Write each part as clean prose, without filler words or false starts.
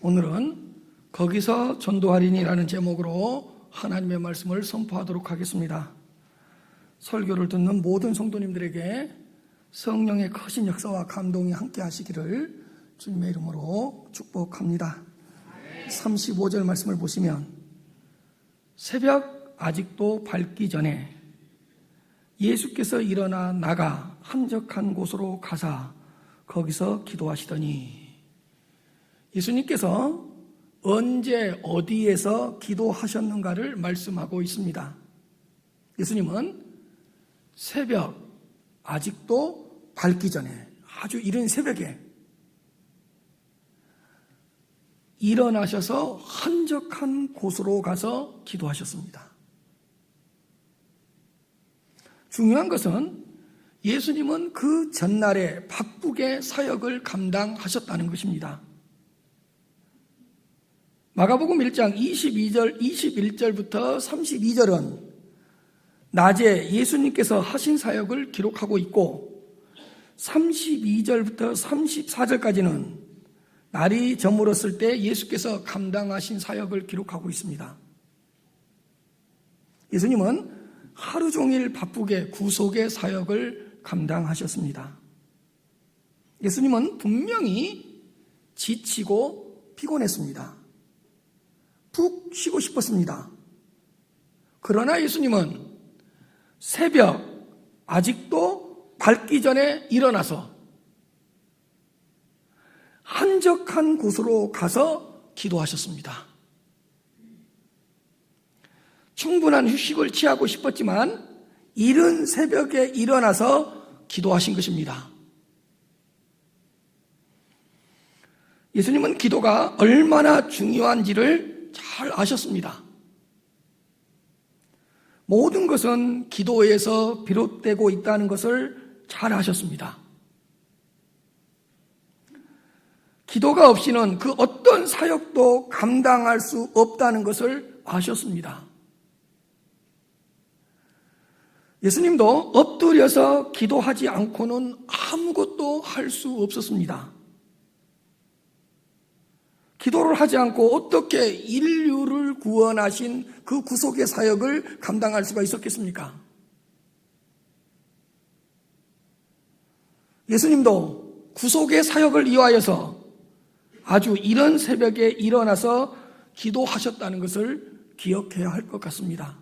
오늘은 거기서 전도하리니라는 제목으로 하나님의 말씀을 선포하도록 하겠습니다. 설교를 듣는 모든 성도님들에게 성령의 크신 역사와 감동이 함께 하시기를 주님의 이름으로 축복합니다. 35절 말씀을 보시면 새벽 아직도 밝기 전에 예수께서 일어나 나가 한적한 곳으로 가사 거기서 기도하시더니, 예수님께서 언제 어디에서 기도하셨는가를 말씀하고 있습니다. 예수님은 새벽 아직도 밝기 전에, 아주 이른 새벽에 일어나셔서 한적한 곳으로 가서 기도하셨습니다. 중요한 것은 예수님은 그 전날에 바쁘게 사역을 감당하셨다는 것입니다. 마가복음 1장 22절, 21절부터 32절은 낮에 예수님께서 하신 사역을 기록하고 있고, 32절부터 34절까지는 날이 저물었을 때 예수께서 감당하신 사역을 기록하고 있습니다. 예수님은 하루 종일 바쁘게 구속의 사역을 감당하셨습니다. 예수님은 분명히 지치고 피곤했습니다. 푹 쉬고 싶었습니다. 그러나 예수님은 새벽 아직도 밝기 전에 일어나서 한적한 곳으로 가서 기도하셨습니다. 충분한 휴식을 취하고 싶었지만 이른 새벽에 일어나서 기도하신 것입니다. 예수님은 기도가 얼마나 중요한지를 잘 아셨습니다. 모든 것은 기도에서 비롯되고 있다는 것을 잘 아셨습니다. 기도가 없이는 그 어떤 사역도 감당할 수 없다는 것을 아셨습니다. 예수님도 엎드려서 기도하지 않고는 아무것도 할 수 없었습니다. 기도를 하지 않고 어떻게 인류를 구원하신 그 구속의 사역을 감당할 수가 있었겠습니까? 예수님도 구속의 사역을 위하여서 아주 이른 새벽에 일어나서 기도하셨다는 것을 기억해야 할 것 같습니다.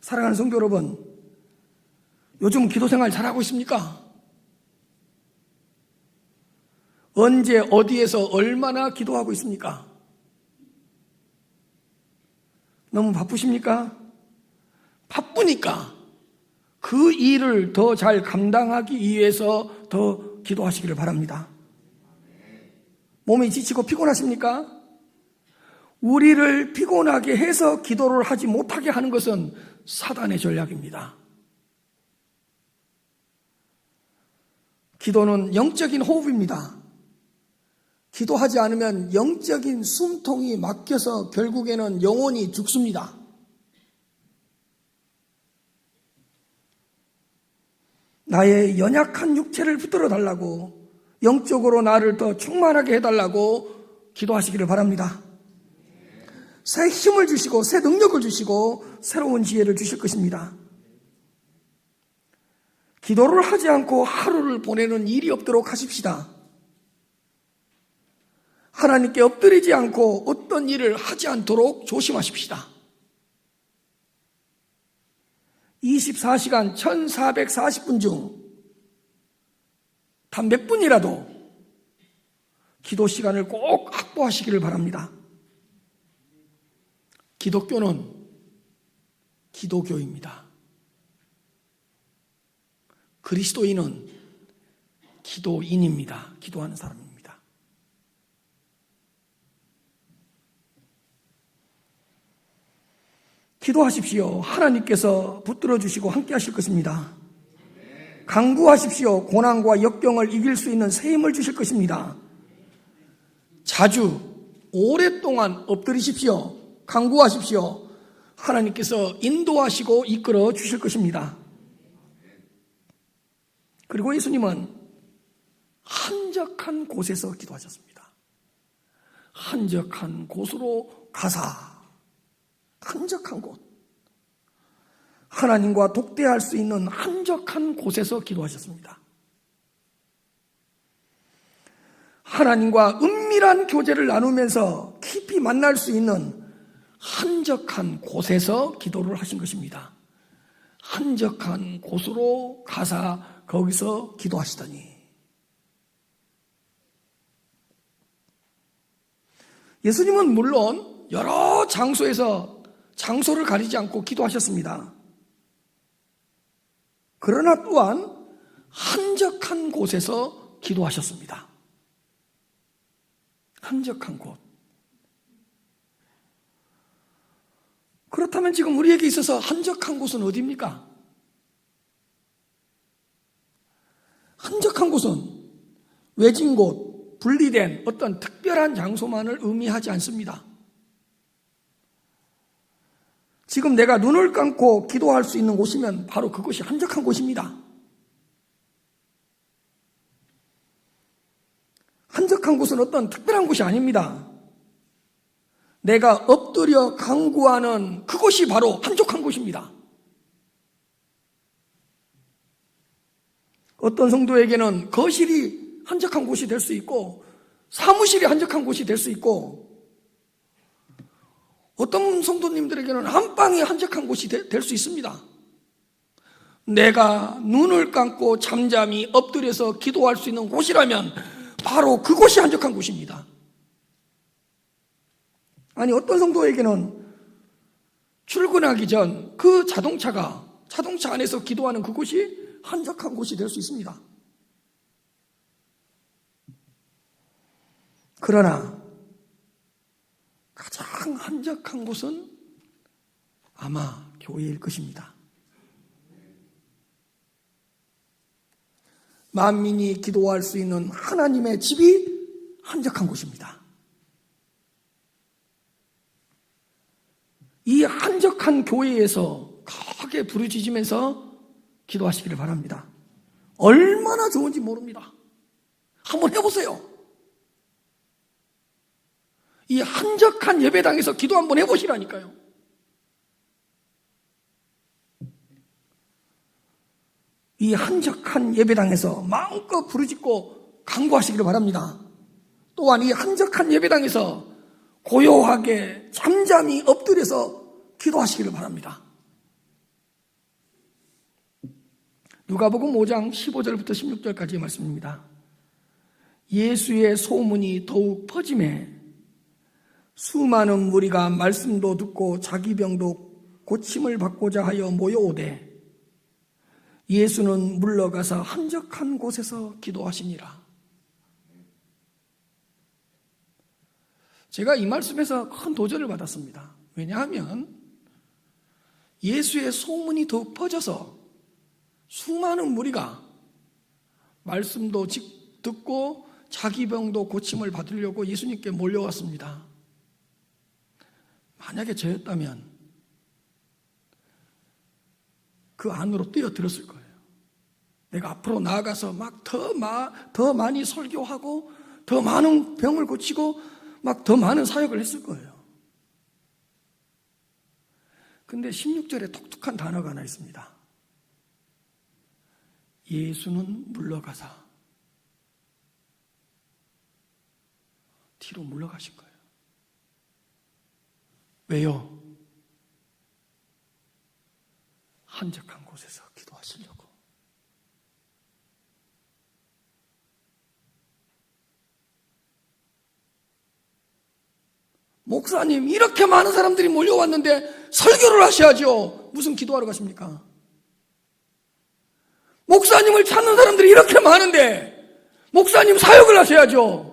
사랑하는 성도 여러분, 요즘 기도 생활 잘하고 있습니까? 언제 어디에서 얼마나 기도하고 있습니까? 너무 바쁘십니까? 바쁘니까 그 일을 더 잘 감당하기 위해서 더 기도하시기를 바랍니다. 몸이 지치고 피곤하십니까? 우리를 피곤하게 해서 기도를 하지 못하게 하는 것은 사단의 전략입니다. 기도는 영적인 호흡입니다. 기도하지 않으면 영적인 숨통이 막혀서 결국에는 영혼이 죽습니다. 나의 연약한 육체를 붙들어 달라고, 영적으로 나를 더 충만하게 해달라고 기도하시기를 바랍니다. 새 힘을 주시고 새 능력을 주시고 새로운 지혜를 주실 것입니다. 기도를 하지 않고 하루를 보내는 일이 없도록 하십시다. 하나님께 엎드리지 않고 어떤 일을 하지 않도록 조심하십시다. 24시간 1440분 중 단 몇 분이라도 기도 시간을 꼭 확보하시기를 바랍니다. 기독교는 기도교입니다. 그리스도인은 기도인입니다. 기도하는 사람입니다. 기도하십시오. 하나님께서 붙들어 주시고 함께 하실 것입니다. 간구하십시오. 고난과 역경을 이길 수 있는 새 힘을 주실 것입니다. 자주 오랫동안 엎드리십시오. 간구하십시오. 하나님께서 인도하시고 이끌어 주실 것입니다. 그리고 예수님은 한적한 곳에서 기도하셨습니다. 한적한 곳으로 가사. 한적한 곳. 하나님과 독대할 수 있는 한적한 곳에서 기도하셨습니다. 하나님과 은밀한 교제를 나누면서 깊이 만날 수 있는 한적한 곳에서 기도를 하신 것입니다. 한적한 곳으로 가사 거기서 기도하시더니 예수님은 물론 여러 장소에서 장소를 가리지 않고 기도하셨습니다. 그러나 또한 한적한 곳에서 기도하셨습니다. 한적한 곳. 그렇다면 지금 우리에게 있어서 한적한 곳은 어디입니까? 한적한 곳은 외진 곳, 분리된 어떤 특별한 장소만을 의미하지 않습니다. 지금 내가 눈을 감고 기도할 수 있는 곳이면 바로 그것이 한적한 곳입니다. 한적한 곳은 어떤 특별한 곳이 아닙니다. 내가 엎드려 간구하는 그곳이 바로 한적한 곳입니다. 어떤 성도에게는 거실이 한적한 곳이 될 수 있고 사무실이 한적한 곳이 될 수 있고 어떤 성도님들에게는 안방이 한적한 곳이 될 수 있습니다. 내가 눈을 감고 잠잠히 엎드려서 기도할 수 있는 곳이라면 바로 그곳이 한적한 곳입니다. 아니 어떤 성도에게는 출근하기 전 그 자동차 안에서 기도하는 그곳이 한적한 곳이 될 수 있습니다. 그러나 가장 한적한 곳은 아마 교회일 것입니다. 만민이 기도할 수 있는 하나님의 집이 한적한 곳입니다. 이 한적한 교회에서 크게 부르짖으면서 기도하시기를 바랍니다. 얼마나 좋은지 모릅니다. 한번 해보세요. 이 한적한 예배당에서 기도 한번 해보시라니까요. 이 한적한 예배당에서 마음껏 부르짖고 간구하시기를 바랍니다. 또한 이 한적한 예배당에서 고요하게 잠잠히 엎드려서 기도하시기를 바랍니다. 누가복음 5장 15절부터 16절까지의 말씀입니다. 예수의 소문이 더욱 퍼짐에 수많은 무리가 말씀도 듣고 자기 병도 고침을 받고자 하여 모여오되 예수는 물러가서 한적한 곳에서 기도하시니라. 제가 이 말씀에서 큰 도전을 받았습니다. 왜냐하면 예수의 소문이 더욱 퍼져서 수많은 무리가 말씀도 듣고 자기 병도 고침을 받으려고 예수님께 몰려왔습니다. 만약에 저였다면 그 안으로 뛰어들었을 거예요. 내가 앞으로 나아가서 막 더 많이 설교하고 더 많은 병을 고치고 막 더 많은 사역을 했을 거예요. 근데 16절에 독특한 단어가 하나 있습니다. 예수는 물러가사 뒤로 물러가신 거예요. 왜요? 한적한 곳에서 기도하시려고. 목사님, 이렇게 많은 사람들이 몰려왔는데 설교를 하셔야죠. 무슨 기도하러 가십니까? 목사님을 찾는 사람들이 이렇게 많은데 목사님 사역을 하셔야죠.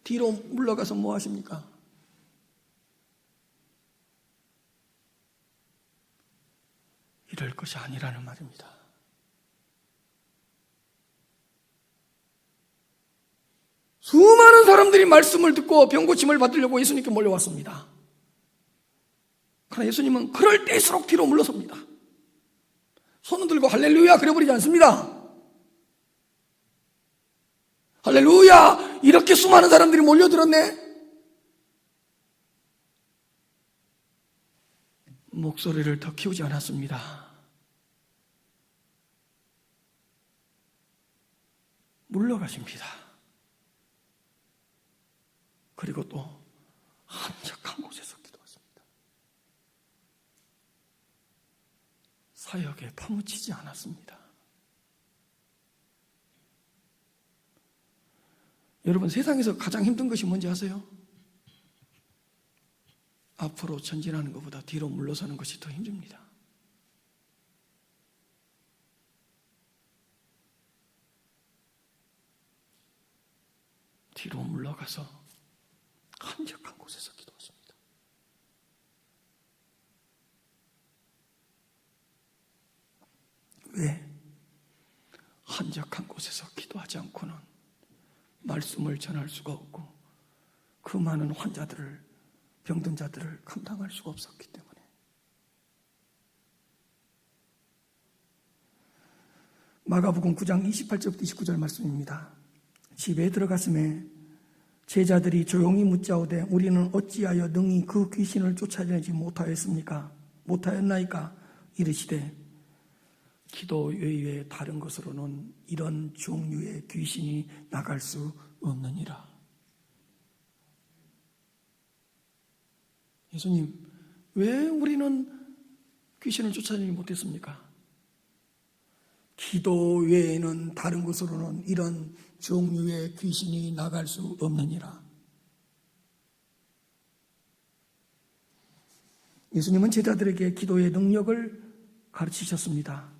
뒤로 물러가서 뭐 하십니까? 이럴 것이 아니라는 말입니다. 수많은 사람들이 말씀을 듣고 병고침을 받으려고 예수님께 몰려왔습니다. 그러나 예수님은 그럴 때일수록 뒤로 물러섭니다. 손을 들고 할렐루야 그래버리지 않습니다. 할렐루야, 이렇게 수많은 사람들이 몰려들었네. 목소리를 더 키우지 않았습니다. 물러가십니다. 그리고 또 한적한 곳에서 기도하십니다. 사역에 파묻히지 않았습니다. 여러분, 세상에서 가장 힘든 것이 뭔지 아세요? 앞으로 전진하는 것보다 뒤로 물러서는 것이 더 힘듭니다. 뒤로 물러가서 한적한 곳에서 기도하십니다. 왜? 한적한 곳에서 기도하지 않고는 말씀을 전할 수가 없고 그 많은 환자들을, 병든 자들을 감당할 수가 없었기 때문에. 마가복음 9장 28절부터 29절 말씀입니다. 집에 들어갔음에 제자들이 조용히 묻자오되 우리는 어찌하여 능히 그 귀신을 쫓아내지 못하였나이까? 이르시되 기도 외에 다른 것으로는 이런 종류의 귀신이 나갈 수 없느니라. 예수님, 왜 우리는 귀신을 쫓아내지 못했습니까? 기도 외에는 다른 것으로는 이런 종류의 귀신이 나갈 수 없느니라. 예수님은 제자들에게 기도의 능력을 가르치셨습니다.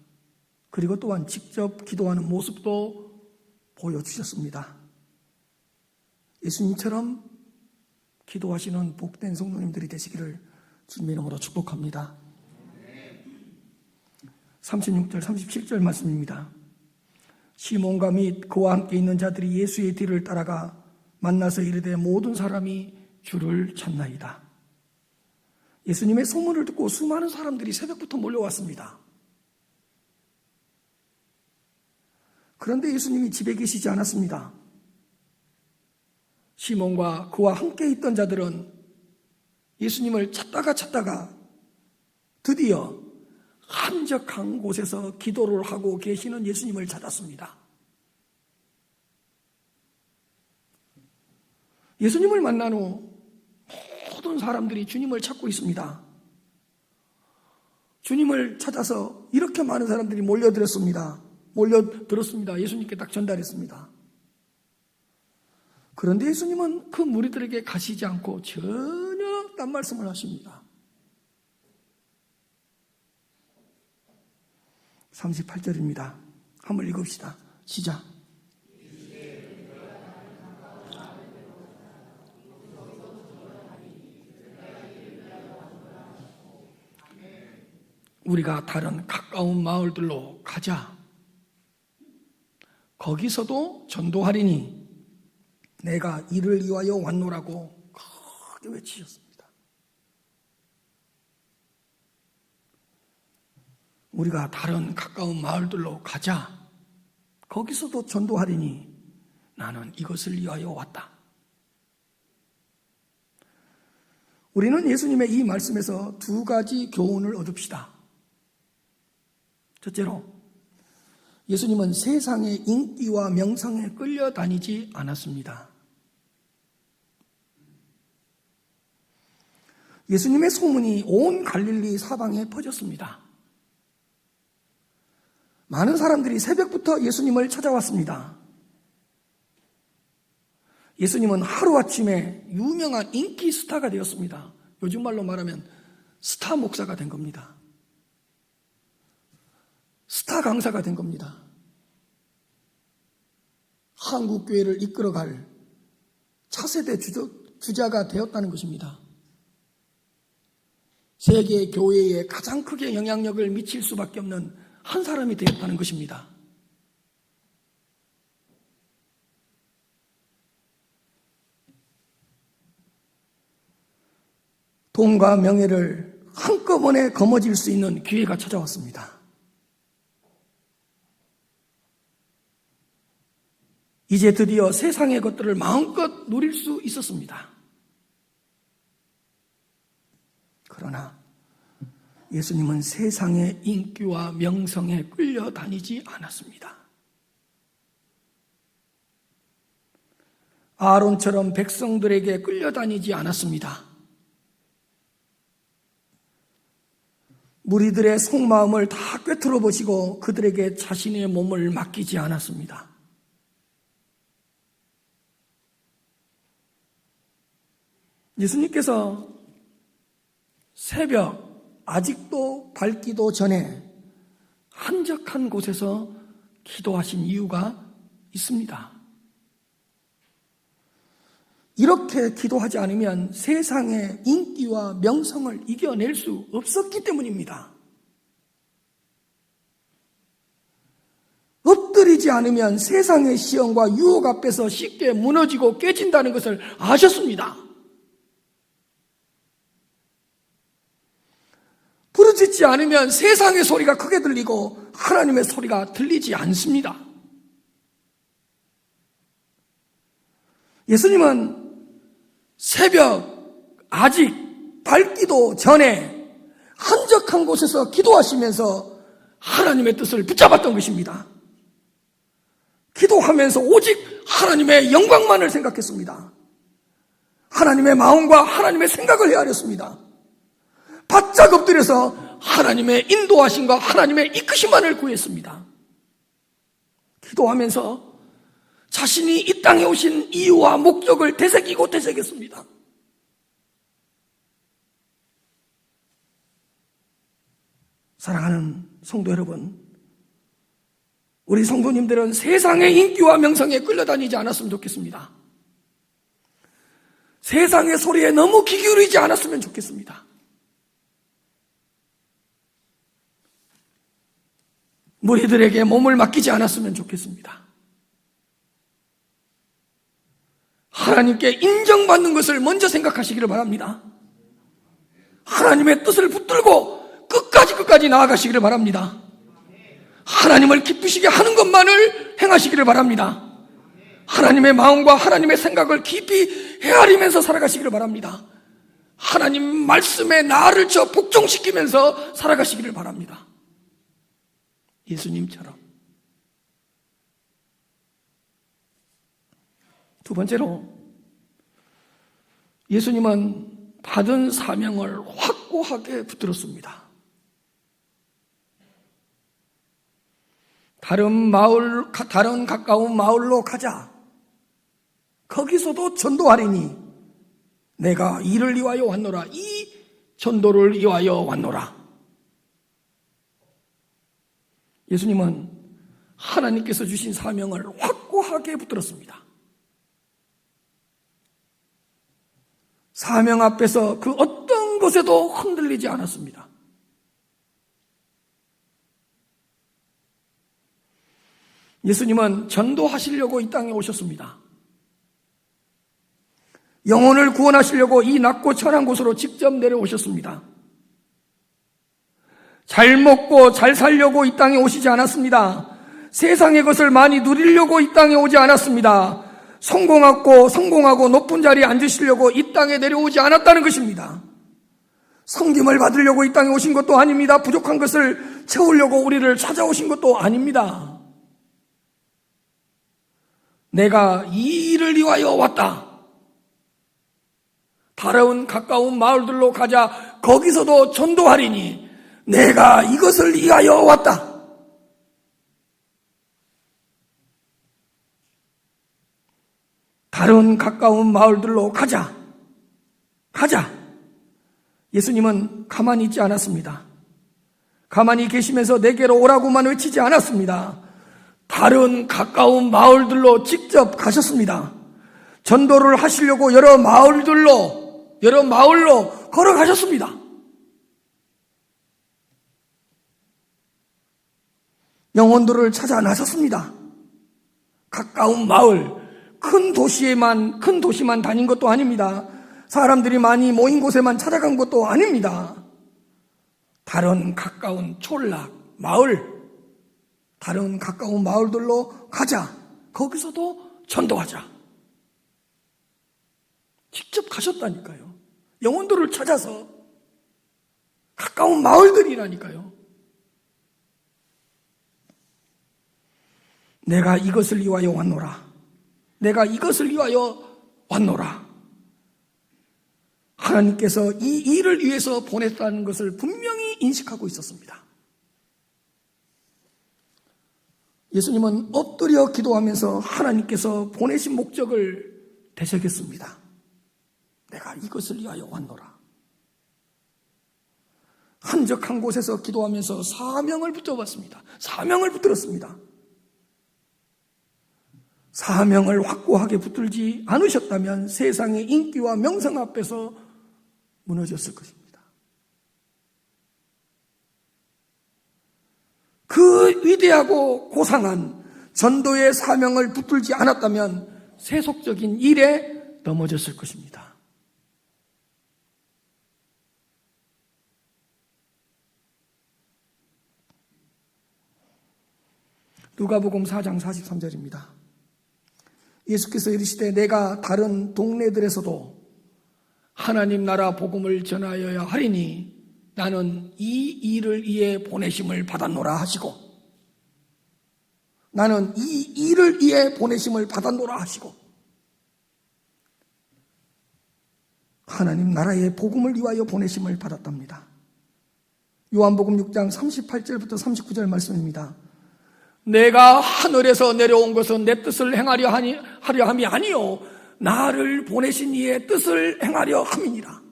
그리고 또한 직접 기도하는 모습도 보여주셨습니다. 예수님처럼 기도하시는 복된 성도님들이 되시기를 주님의 이름으로 축복합니다. 36절, 37절 말씀입니다. 시몬과 및 그와 함께 있는 자들이 예수의 뒤를 따라가 만나서 이르되 모든 사람이 주를 찾나이다. 예수님의 소문을 듣고 수많은 사람들이 새벽부터 몰려왔습니다. 그런데 예수님이 집에 계시지 않았습니다. 시몬과 그와 함께 있던 자들은 예수님을 찾다가 드디어 한적한 곳에서 기도를 하고 계시는 예수님을 찾았습니다. 예수님을 만난 후 모든 사람들이 주님을 찾고 있습니다. 주님을 찾아서 이렇게 많은 사람들이 몰려들었습니다. 예수님께 딱 전달했습니다. 그런데 예수님은 그 무리들에게 가시지 않고 전혀 딴 말씀을 하십니다. 38절입니다. 한번 읽읍시다. 시작. 우리가 다른 가까운 마을들로 가자. 거기서도 전도하리니 내가 이를 위하여 왔노라고 크게 외치셨습니다. 우리가 다른 가까운 마을들로 가자. 거기서도 전도하리니 나는 이것을 위하여 왔다. 우리는 예수님의 이 말씀에서 두 가지 교훈을 얻읍시다. 첫째로, 예수님은 세상의 인기와 명성에 끌려다니지 않았습니다. 예수님의 소문이 온 갈릴리 사방에 퍼졌습니다. 많은 사람들이 새벽부터 예수님을 찾아왔습니다. 예수님은 하루아침에 유명한 인기 스타가 되었습니다. 요즘 말로 말하면 스타 목사가 된 겁니다. 스타 강사가 된 겁니다. 한국 교회를 이끌어갈 차세대 주자가 되었다는 것입니다. 세계 교회에 가장 크게 영향력을 미칠 수밖에 없는 한 사람이 되었다는 것입니다. 돈과 명예를 한꺼번에 거머쥘 수 있는 기회가 찾아왔습니다. 이제 드디어 세상의 것들을 마음껏 누릴 수 있었습니다. 그러나 예수님은 세상의 인기와 명성에 끌려다니지 않았습니다. 아론처럼 백성들에게 끌려다니지 않았습니다. 무리들의 속마음을 다 꿰뚫어 보시고 그들에게 자신의 몸을 맡기지 않았습니다. 예수님께서 새벽 아직도 밝기도 전에 한적한 곳에서 기도하신 이유가 있습니다. 이렇게 기도하지 않으면 세상의 인기와 명성을 이겨낼 수 없었기 때문입니다. 엎드리지 않으면 세상의 시험과 유혹 앞에서 쉽게 무너지고 깨진다는 것을 아셨습니다. 부르짖지 않으면 세상의 소리가 크게 들리고 하나님의 소리가 들리지 않습니다. 예수님은 새벽 아직 밝기도 전에 한적한 곳에서 기도하시면서 하나님의 뜻을 붙잡았던 것입니다. 기도하면서 오직 하나님의 영광만을 생각했습니다. 하나님의 마음과 하나님의 생각을 헤아렸습니다. 바짝 엎드려서 하나님의 인도하심과 하나님의 이끄심만을 구했습니다. 기도하면서 자신이 이 땅에 오신 이유와 목적을 되새겼습니다. 사랑하는 성도 여러분, 우리 성도님들은 세상의 인기와 명성에 끌려다니지 않았으면 좋겠습니다. 세상의 소리에 너무 귀 기울이지 않았으면 좋겠습니다. 무리들에게 몸을 맡기지 않았으면 좋겠습니다. 하나님께 인정받는 것을 먼저 생각하시기를 바랍니다. 하나님의 뜻을 붙들고 끝까지 나아가시기를 바랍니다. 하나님을 기쁘시게 하는 것만을 행하시기를 바랍니다. 하나님의 마음과 하나님의 생각을 깊이 헤아리면서 살아가시기를 바랍니다. 하나님 말씀에 나를 복종시키면서 살아가시기를 바랍니다. 예수님처럼. 두 번째로, 예수님은 받은 사명을 확고하게 붙들었습니다. 다른 가까운 마을로 가자. 거기서도 전도하리니 내가 이를 위하여 왔노라. 이 전도를 위하여 왔노라. 예수님은 하나님께서 주신 사명을 확고하게 붙들었습니다. 사명 앞에서 그 어떤 것에도 흔들리지 않았습니다. 예수님은 전도하시려고 이 땅에 오셨습니다. 영혼을 구원하시려고 이 낮고 천한 곳으로 직접 내려오셨습니다. 잘 먹고 잘 살려고 이 땅에 오시지 않았습니다. 세상의 것을 많이 누리려고 이 땅에 오지 않았습니다. 성공하고 높은 자리에 앉으시려고 이 땅에 내려오지 않았다는 것입니다. 섬김을 받으려고 이 땅에 오신 것도 아닙니다. 부족한 것을 채우려고 우리를 찾아오신 것도 아닙니다. 내가 이 일을 위하여 왔다. 다른 가까운 마을들로 가자. 거기서도 전도하리니 내가 이것을 위하여 왔다. 다른 가까운 마을들로 가자. 예수님은 가만히 있지 않았습니다. 가만히 계시면서 내게로 오라고만 외치지 않았습니다. 다른 가까운 마을들로 직접 가셨습니다. 전도를 하시려고 여러 마을로 걸어가셨습니다. 영혼들을 찾아 나섰습니다. 가까운 마을, 큰 도시만 다닌 것도 아닙니다. 사람들이 많이 모인 곳에만 찾아간 것도 아닙니다. 다른 가까운 촌락, 마을, 다른 가까운 마을들로 가자. 거기서도 전도하자. 직접 가셨다니까요. 영혼들을 찾아서 가까운 마을들이라니까요. 내가 이것을 위하여 왔노라. 내가 이것을 위하여 왔노라. 하나님께서 이 일을 위해서 보냈다는 것을 분명히 인식하고 있었습니다. 예수님은 엎드려 기도하면서 하나님께서 보내신 목적을 되새겼습니다. 내가 이것을 위하여 왔노라. 한적한 곳에서 기도하면서 사명을 붙잡았습니다. 사명을 붙들었습니다. 사명을 확고하게 붙들지 않으셨다면 세상의 인기와 명성 앞에서 무너졌을 것입니다. 그 위대하고 고상한 전도의 사명을 붙들지 않았다면 세속적인 일에 넘어졌을 것입니다. 누가복음 4장 43절입니다. 예수께서 이르시되 내가 다른 동네들에서도 하나님 나라 복음을 전하여야 하리니 나는 이 일을 위해 보내심을 받았노라 하시고, 나는 이 일을 위해 보내심을 받았노라 하시고, 하나님 나라의 복음을 위하여 보내심을 받았답니다. 요한복음 6장 38절부터 39절 말씀입니다. 내가 하늘에서 내려온 것은 내 뜻을 행하려 함이 아니요 나를 보내신 이의 뜻을 행하려 함이니라.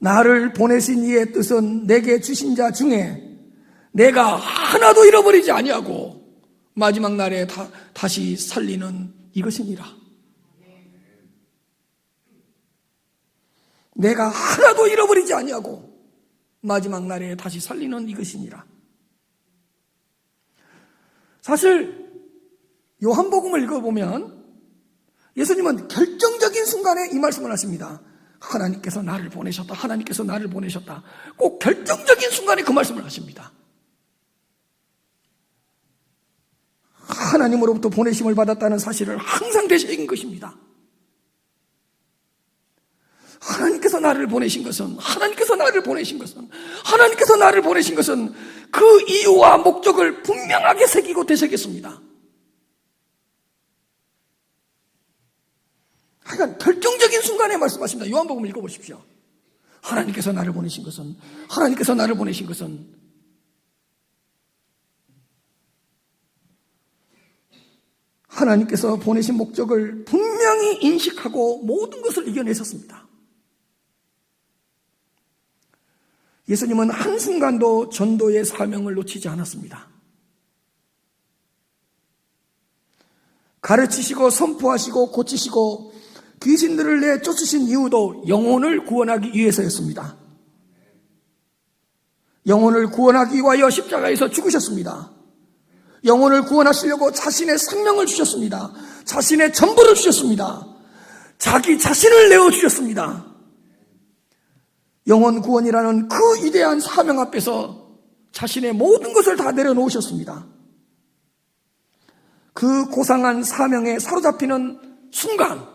나를 보내신 이의 뜻은 내게 주신 자 중에 내가 하나도 잃어버리지 아니하고 마지막 날에 다시 살리는 이것이니라. 내가 하나도 잃어버리지 아니하고 마지막 날에 다시 살리는 이것이니라. 사실 요한복음을 읽어보면 예수님은 결정적인 순간에 이 말씀을 하십니다. 하나님께서 나를 보내셨다. 하나님께서 나를 보내셨다. 꼭 결정적인 순간에 그 말씀을 하십니다. 하나님으로부터 보내심을 받았다는 사실을 항상 되새긴 것입니다. 하나님께서 나를 보내신 것은, 하나님께서 나를 보내신 것은, 하나님께서 나를 보내신 것은 그 이유와 목적을 분명하게 새기고 되새겼습니다. 하여간 결정적인 순간에 말씀하십니다. 요한복음을 읽어보십시오. 하나님께서 나를 보내신 것은, 하나님께서 나를 보내신 것은 하나님께서 보내신 목적을 분명히 인식하고 모든 것을 이겨내셨습니다. 예수님은 한순간도 전도의 사명을 놓치지 않았습니다. 가르치시고 선포하시고 고치시고 귀신들을 내쫓으신 이유도 영혼을 구원하기 위해서였습니다. 영혼을 구원하기 위하여 십자가에서 죽으셨습니다. 영혼을 구원하시려고 자신의 생명을 주셨습니다. 자신의 전부를 주셨습니다. 자기 자신을 내어주셨습니다. 영혼 구원이라는 그 위대한 사명 앞에서 자신의 모든 것을 다 내려놓으셨습니다. 그 고상한 사명에 사로잡히는 순간,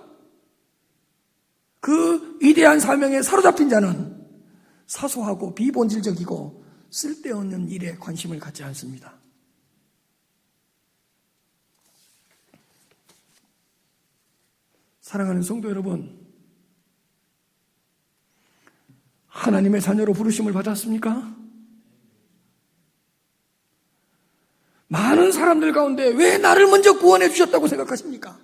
그 위대한 사명에 사로잡힌 자는 사소하고 비본질적이고 쓸데없는 일에 관심을 갖지 않습니다. 사랑하는 성도 여러분, 하나님의 자녀로 부르심을 받았습니까? 많은 사람들 가운데 왜 나를 먼저 구원해 주셨다고 생각하십니까?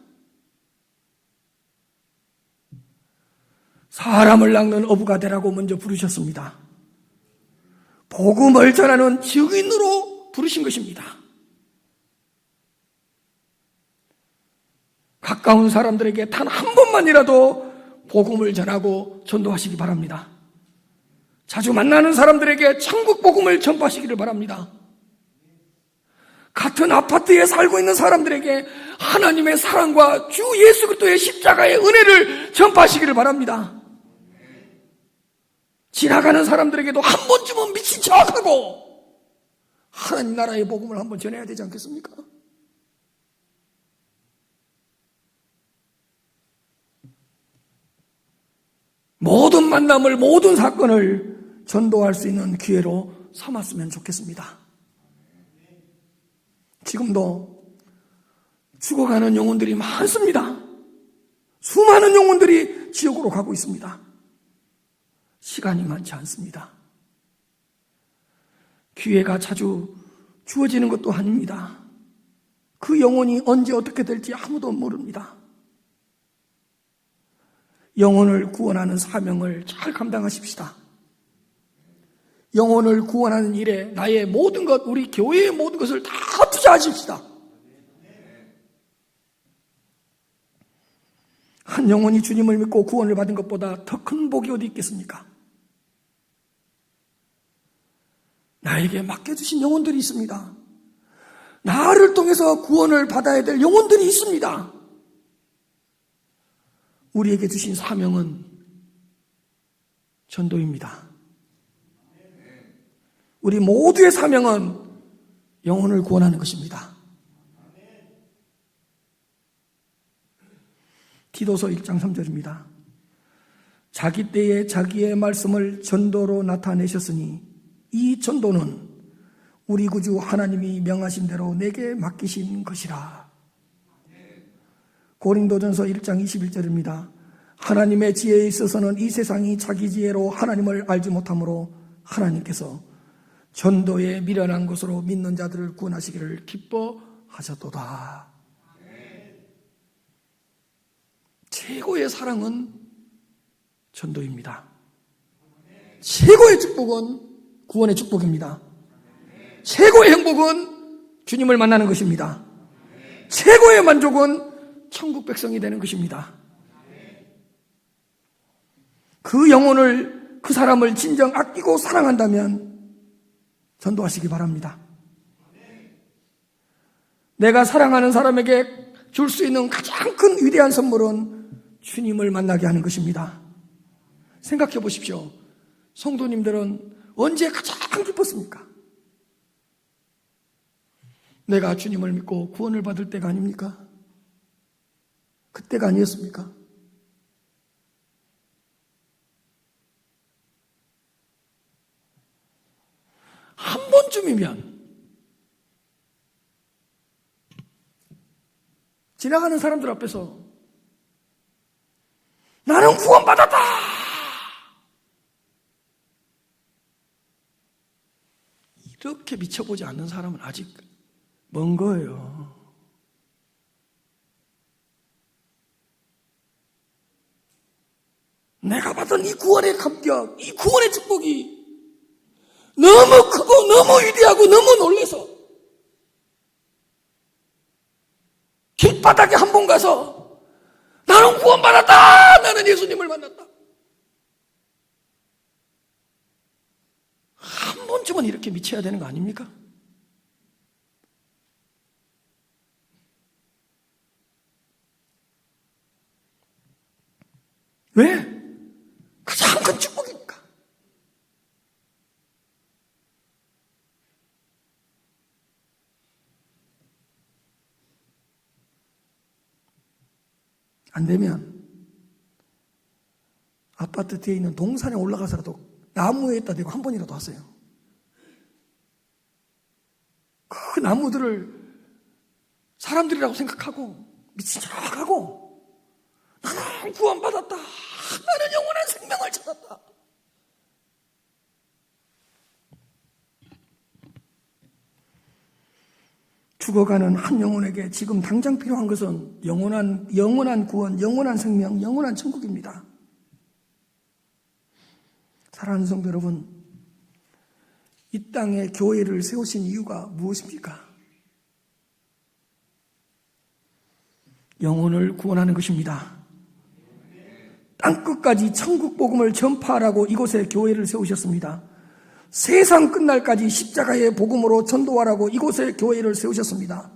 사람을 낚는 어부가 되라고 먼저 부르셨습니다. 복음을 전하는 증인으로 부르신 것입니다. 가까운 사람들에게 단 한 번만이라도 복음을 전하고 전도하시기 바랍니다. 자주 만나는 사람들에게 천국 복음을 전파하시기를 바랍니다. 같은 아파트에 살고 있는 사람들에게 하나님의 사랑과 주 예수 그리스도의 십자가의 은혜를 전파하시기를 바랍니다. 지나가는 사람들에게도 한 번쯤은 미친 척하고 하나님 나라의 복음을 한번 전해야 되지 않겠습니까? 모든 만남을, 모든 사건을 전도할 수 있는 기회로 삼았으면 좋겠습니다. 지금도 죽어가는 영혼들이 많습니다. 수많은 영혼들이 지옥으로 가고 있습니다. 시간이 많지 않습니다. 기회가 자주 주어지는 것도 아닙니다. 그 영혼이 언제 어떻게 될지 아무도 모릅니다. 영혼을 구원하는 사명을 잘 감당하십시다. 영혼을 구원하는 일에 나의 모든 것, 우리 교회의 모든 것을 다 투자하십시다. 한 영혼이 주님을 믿고 구원을 받은 것보다 더 큰 복이 어디 있겠습니까? 나에게 맡겨주신 영혼들이 있습니다. 나를 통해서 구원을 받아야 될 영혼들이 있습니다. 우리에게 주신 사명은 전도입니다. 우리 모두의 사명은 영혼을 구원하는 것입니다. 디도서 1장 3절입니다. 자기 때에 자기의 말씀을 전도로 나타내셨으니 이 전도는 우리 구주 하나님이 명하신 대로 내게 맡기신 것이라. 고린도전서 1장 21절입니다. 하나님의 지혜에 있어서는 이 세상이 자기 지혜로 하나님을 알지 못하므로 하나님께서 전도에 미련한 것으로 믿는 자들을 구원하시기를 기뻐하셨도다. 최고의 사랑은 전도입니다. 최고의 축복은 구원의 축복입니다. 최고의 행복은 주님을 만나는 것입니다. 최고의 만족은 천국 백성이 되는 것입니다. 그 영혼을, 그 사람을 진정 아끼고 사랑한다면 전도하시기 바랍니다. 내가 사랑하는 사람에게 줄 수 있는 가장 큰 위대한 선물은 주님을 만나게 하는 것입니다. 생각해 보십시오. 성도님들은 언제 가장 기뻤습니까? 내가 주님을 믿고 구원을 받을 때가 아닙니까? 그때가 아니었습니까? 한 번쯤이면 지나가는 사람들 앞에서 나는 구원받았다! 이렇게 미쳐보지 않는 사람은 아직 먼 거예요. 내가 받은 이 구원의 감격, 이 구원의 축복이 너무 크고 너무 위대하고 너무 놀라서 길바닥에 한 번 가서 나는 구원받았다! 나는 예수님을 만났다. 한 번쯤은 이렇게 미쳐야 되는 거 아닙니까? 왜? 가장 큰 축복이니까. 안 되면 아파트 뒤에 있는 동산에 올라가서라도 나무에 있다 대고 한 번이라도 하세요. 그 나무들을 사람들이라고 생각하고 미친 척하고 나는 구원받았다. 나는 영원한 생명을 찾았다. 죽어가는 한 영혼에게 지금 당장 필요한 것은 영원한 구원, 영원한 생명, 영원한 천국입니다. 사랑하는 성도 여러분, 이 땅에 교회를 세우신 이유가 무엇입니까? 영혼을 구원하는 것입니다. 땅끝까지 천국 복음을 전파하라고 이곳에 교회를 세우셨습니다. 세상 끝날까지 십자가의 복음으로 전도하라고 이곳에 교회를 세우셨습니다.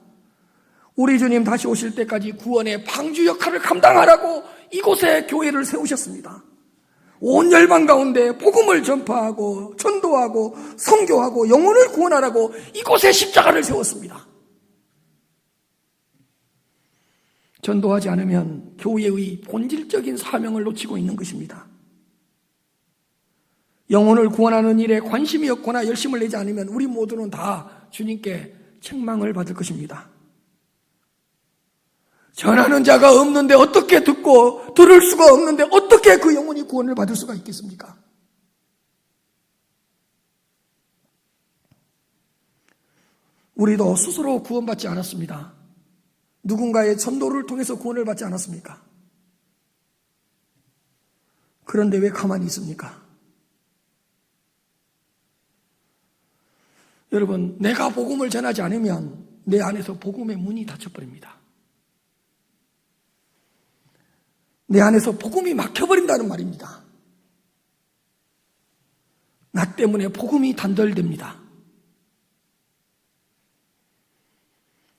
우리 주님 다시 오실 때까지 구원의 방주 역할을 감당하라고 이곳에 교회를 세우셨습니다. 온 열방 가운데 복음을 전파하고 전도하고 선교하고 영혼을 구원하라고 이곳에 십자가를 세웠습니다. 전도하지 않으면 교회의 본질적인 사명을 놓치고 있는 것입니다. 영혼을 구원하는 일에 관심이 없거나 열심을 내지 않으면 우리 모두는 다 주님께 책망을 받을 것입니다. 전하는 자가 없는데 어떻게 듣고 들을 수가 없는데 어떻게 그 영혼이 구원을 받을 수가 있겠습니까? 우리도 스스로 구원받지 않았습니다. 누군가의 전도를 통해서 구원을 받지 않았습니까? 그런데 왜 가만히 있습니까? 여러분, 내가 복음을 전하지 않으면 내 안에서 복음의 문이 닫혀버립니다. 내 안에서 복음이 막혀버린다는 말입니다. 나 때문에 복음이 단절됩니다.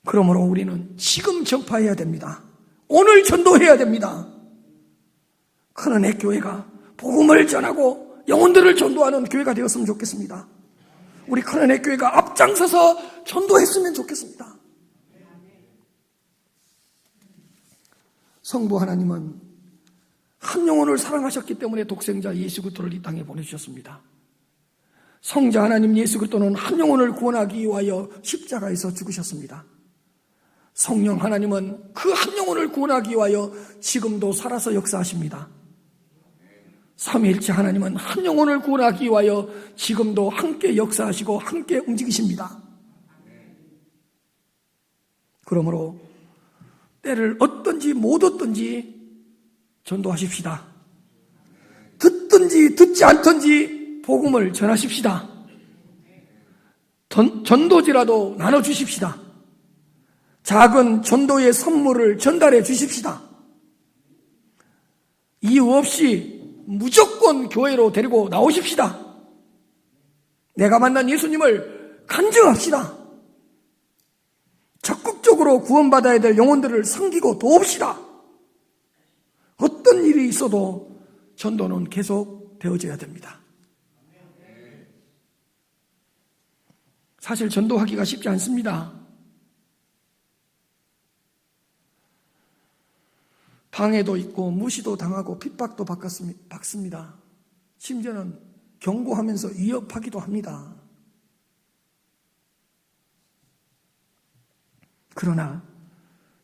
그러므로 우리는 지금 전파해야 됩니다. 오늘 전도해야 됩니다. 큰은혜 교회가 복음을 전하고 영혼들을 전도하는 교회가 되었으면 좋겠습니다. 우리 큰은혜 교회가 앞장서서 전도했으면 좋겠습니다. 성부 하나님은 한 영혼을 사랑하셨기 때문에 독생자 예수 그리스도를 이 땅에 보내주셨습니다. 성자 하나님 예수 그리스도는 한 영혼을 구원하기 위하여 십자가에서 죽으셨습니다. 성령 하나님은 그 한 영혼을 구원하기 위하여 지금도 살아서 역사하십니다. 삼위일체 하나님은 한 영혼을 구원하기 위하여 지금도 함께 역사하시고 함께 움직이십니다. 그러므로 때를 얻든지 못 얻든지 전도하십시다. 듣든지 듣지 않든지 복음을 전하십시다. 전도지라도 나눠주십시다. 작은 전도의 선물을 전달해 주십시다. 이유 없이 무조건 교회로 데리고 나오십시다. 내가 만난 예수님을 간증합시다. 적극적으로 구원받아야 될 영혼들을 섬기고 도웁시다. 어떤 일이 있어도 전도는 계속 되어져야 됩니다. 사실 전도하기가 쉽지 않습니다. 방해도 있고 무시도 당하고 핍박도 받습니다. 심지어는 경고하면서 위협하기도 합니다. 그러나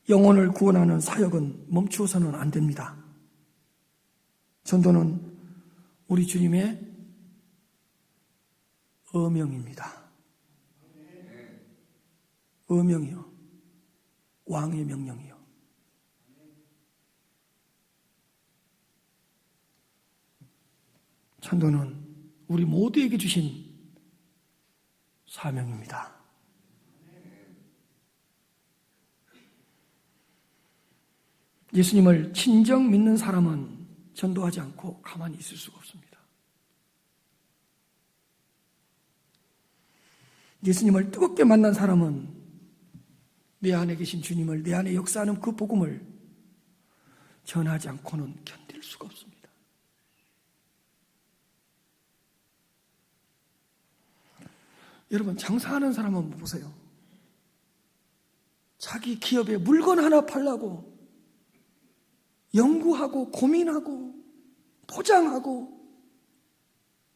영혼을 구원하는 사역은 멈추어서는 안 됩니다. 전도는 우리 주님의 어명입니다. 어명이요. 왕의 명령이요. 전도는 우리 모두에게 주신 사명입니다. 예수님을 진정 믿는 사람은 전도하지 않고 가만히 있을 수가 없습니다. 예수님을 뜨겁게 만난 사람은 내 안에 계신 주님을, 내 안에 역사하는 그 복음을 전하지 않고는 견딜 수가 없습니다. 여러분, 장사하는 사람 한번 보세요. 자기 기업에 물건 하나 팔려고 연구하고 고민하고 포장하고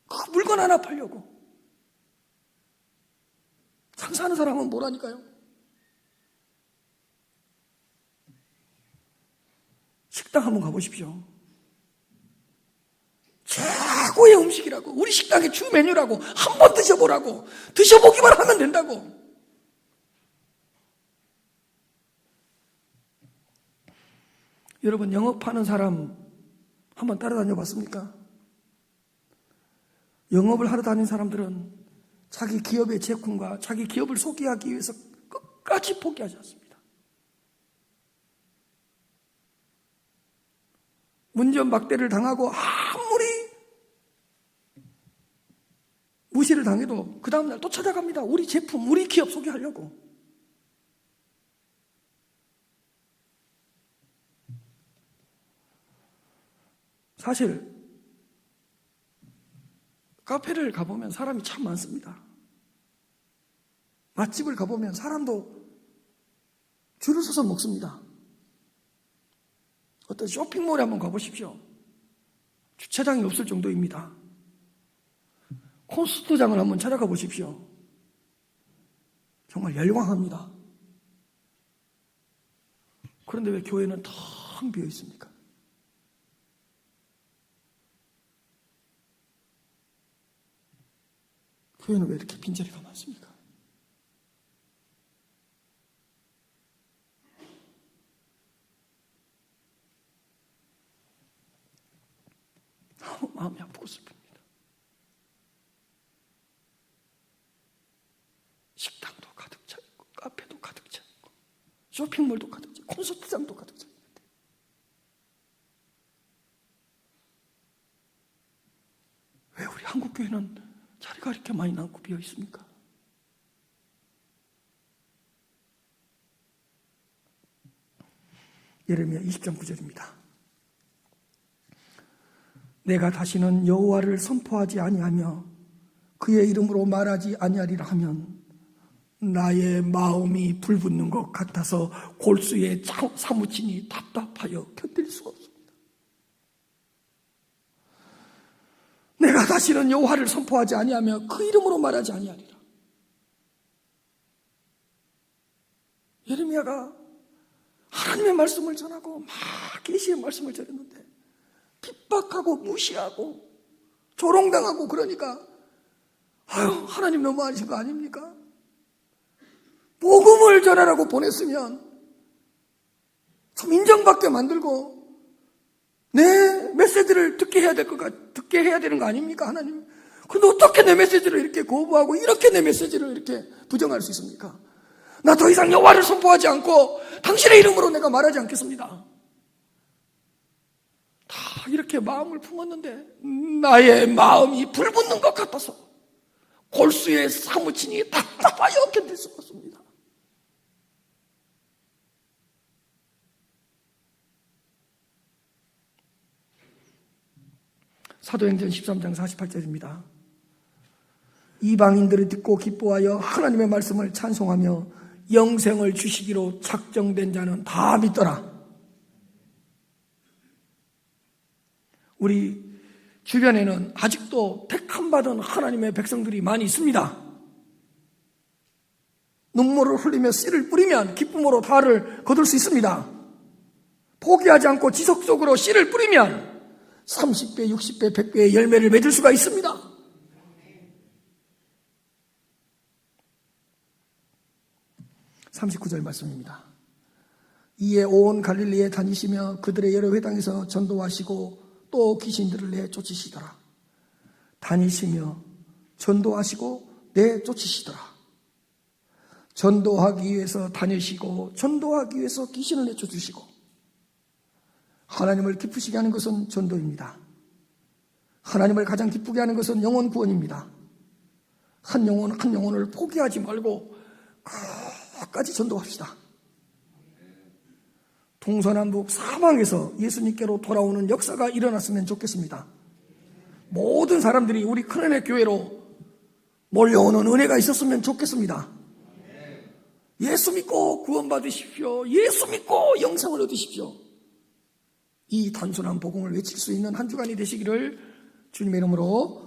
그 물건 하나 팔려고. 장사하는 사람은 뭐라니까요? 식당 한번 가보십시오. 최고의 음식이라고, 우리 식당의 주 메뉴라고, 한번 드셔보라고, 드셔보기만 하면 된다고. 여러분, 영업하는 사람 한번 따라다녀 봤습니까? 영업을 하러 다니는 사람들은 자기 기업의 제품과 자기 기업을 소개하기 위해서 끝까지 포기하지 않습니다. 문전박대를 당하고 아무리 무시를 당해도 그 다음날 또 찾아갑니다. 우리 제품, 우리 기업 소개하려고. 사실 카페를 가보면 사람이 참 많습니다. 맛집을 가보면 사람도 줄을 서서 먹습니다. 어떤 쇼핑몰에 한번 가보십시오. 주차장이 없을 정도입니다. 콘서트장을 한번 찾아가 보십시오. 정말 열광합니다. 그런데 왜 교회는 텅 비어 있습니까? 교회는 왜 이렇게 빈자리가 많습니까? 너무 마음이 아프고 슬픕니다. 식당도 가득 차 있고, 카페도 가득 차 있고, 쇼핑몰도 가득 차 있고, 콘서트장도 가득 차 있는데 왜 우리 한국교회는 자리가 이렇게 많이 남고 비어 있습니까? 예레미야 20장 9절입니다. 내가 다시는 여호와를 선포하지 아니하며 그의 이름으로 말하지 아니하리라 하면 나의 마음이 불붙는 것 같아서 골수에 사무치니 답답하여 견딜 수가 없습니다. 내가 다시는 여호와를 선포하지 아니하며 그 이름으로 말하지 아니하리라. 예레미야가 하나님의 말씀을 전하고 막 계시의 말씀을 전했는데 핍박하고 무시하고 조롱당하고 그러니까 하나님 너무하신 거 아닙니까? 복음을 전하라고 보냈으면 좀 인정받게 만들고 내 메시지를 듣게 해야 되는 거 아닙니까, 하나님? 근데 어떻게 내 메시지를 이렇게 거부하고 이렇게 내 메시지를 이렇게 부정할 수 있습니까? 나 더 이상 여호와를 선포하지 않고 당신의 이름으로 내가 말하지 않겠습니다. 다 이렇게 마음을 품었는데 나의 마음이 불붙는 것 같아서 골수에 사무치니 답답하여 견딜 수가 없습니다. 사도행전 13장 48절입니다. 이방인들이 듣고 기뻐하여 하나님의 말씀을 찬송하며 영생을 주시기로 작정된 자는 다 믿더라. 우리 주변에는 아직도 택함받은 하나님의 백성들이 많이 있습니다. 눈물을 흘리며 씨를 뿌리면 기쁨으로 달을 거둘 수 있습니다. 포기하지 않고 지속적으로 씨를 뿌리면 30배, 60배, 100배의 열매를 맺을 수가 있습니다. (39절) 말씀입니다. 이에 온 갈릴리에 다니시며 그들의 여러 회당에서 전도하시고 또 귀신들을 내쫓으시더라. 다니시며 전도하시고 내쫓으시더라. 전도하기 위해서 다니시고 전도하기 위해서 귀신을 내쫓으시고 하나님을 기쁘시게 하는 것은 전도입니다. 하나님을 가장 기쁘게 하는 것은 영혼 구원입니다. 한 영혼을 포기하지 말고 끝까지 전도합시다. 동서남북 사방에서 예수님께로 돌아오는 역사가 일어났으면 좋겠습니다. 모든 사람들이 우리 큰은혜 교회로 몰려오는 은혜가 있었으면 좋겠습니다. 예수 믿고 구원받으십시오. 예수 믿고 영생을 얻으십시오. 이 단순한 복음을 외칠 수 있는 한 주간이 되시기를 주님의 이름으로